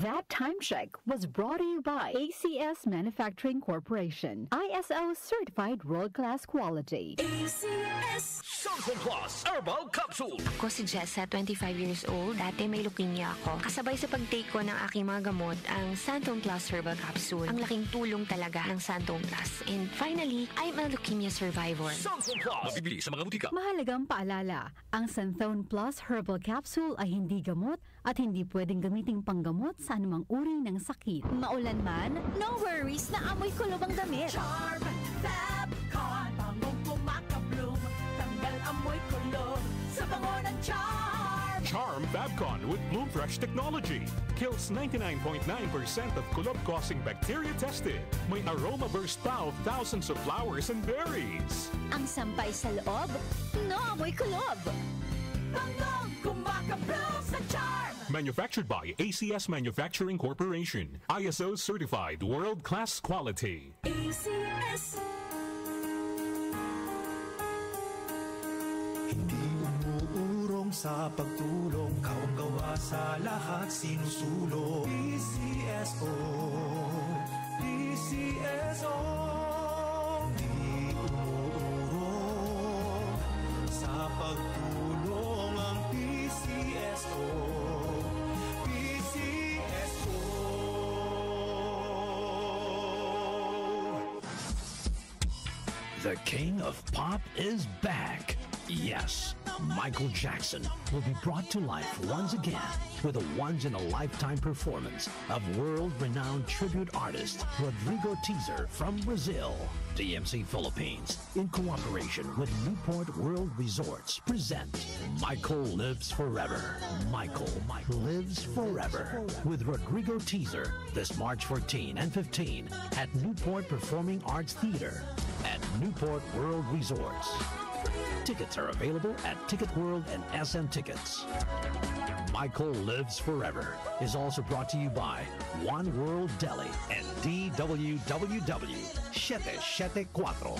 That time check was brought to you by ACS Manufacturing Corporation. ISO certified world-class quality. ACS Santon Plus Herbal Capsule. Ako si Jessa, 25 years old. Dati may leukemia ako. Kasabay sa pag-take ko ng aking mga gamot, ang Santon Plus Herbal Capsule. Ang laking tulong talaga ng Santon Plus. And finally, I'm a leukemia survivor. Santon Plus. Mabibili sa mga butika. Mahalagang paalala, ang Santon Plus Herbal Capsule ay hindi gamot at hindi pwedeng gamiting panggamot sa anumang uri ng sakit. Maulan man, no worries na amoy kulob ang damit. Charm Fabcon, bangong kumakabloom, tanggal amoy kulob sa bango ng Charm. Charm Fabcon with Bloom Fresh technology kills 99.9% of kulob-causing bacteria tested. May aroma burst pa of thousands of flowers and berries. Ang sampay sa loob, no amoy kulob. Bangong kumakabloom sa Charm. Manufactured by ACS Manufacturing Corporation. ISO certified world-class quality. ACS. Hindi umuurong sa pagtulong, kawang-gawa sa lahat sinusulong. PCSO, PCSO. Hindi umuurong sa pagtulong ang PCSO. The King of Pop is back. Yes, Michael Jackson will be brought to life once again with a once-in-a-lifetime performance of world-renowned tribute artist Rodrigo Teaser from Brazil. DMC Philippines, in cooperation with Newport World Resorts, present Michael Lives Forever. Michael Lives Forever with Rodrigo Teaser this March 14 and 15 at Newport Performing Arts Theater at Newport World Resorts. Tickets are available at Ticket World and SM Tickets. Michael Lives Forever is also brought to you by One World Deli and DWWW 774.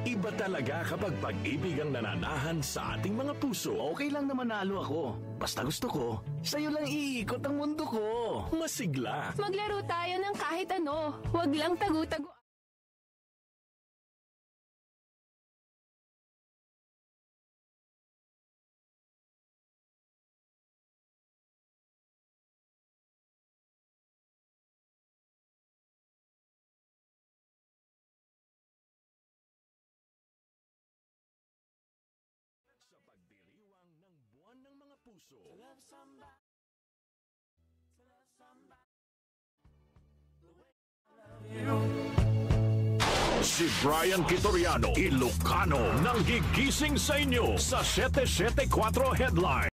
Iba talaga kapag pag-ibig ang nananahan sa ating mga puso. Okay lang na manalo ako. Basta gusto ko, sa'yo lang iikot ang mundo ko. Masigla. Maglaro tayo ng kahit ano. Huwag lang tagu-tagu. Sa pagdiriwang ng buwan ng mga puso. Si Brian Kitoriano, Ilocano, nang gigising sa inyo sa 774 Headline.